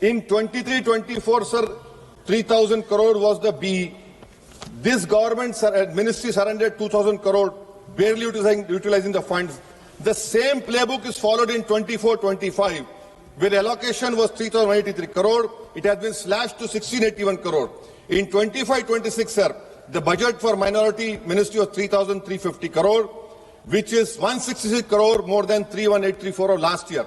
In 23-24, sir, 3,000 crore was the B. This government ministry surrendered 2,000 crore, barely utilizing the funds. The same playbook is followed in 24-25, where allocation was 3,183 crore. It has been slashed to 1,681 crore. In 25-26, sir, the budget for minority ministry was 3,350 crore, which is 166 crore more than 3,184 of last year.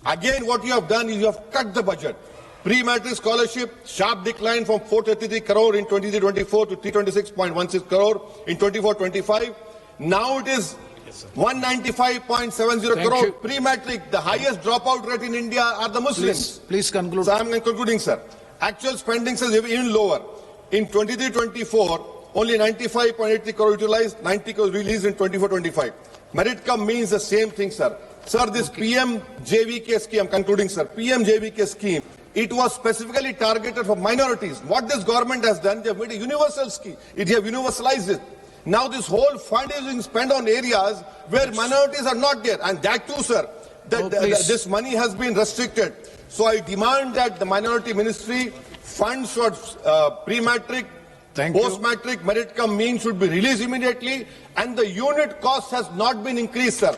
Again, what you have done is you have cut the budget. Pre-matric scholarship, sharp decline from 433 crore in 23-24 to 326.16 crore in 24-25. Now it is 195.70 crore. Pre-matric, the highest dropout rate in India are the Muslims. Please conclude. So I am concluding, sir. Actual spending is even lower. In 23-24, only 95.83 crore utilized, 90 crore released in 24-25. Merit cum means the same thing, sir. Sir, this PM-JVK scheme, I'm concluding, sir. PM-JVK scheme, it was specifically targeted for minorities. What this government has done, they have made a universal scheme. They have universalized it. Now this whole fund is being spent on areas where minorities are not there. And that too, sir, this money has been restricted. So I demand that the minority ministry funds for pre-matric, post-matric, merit cum means should be released immediately, and the unit cost has not been increased, sir.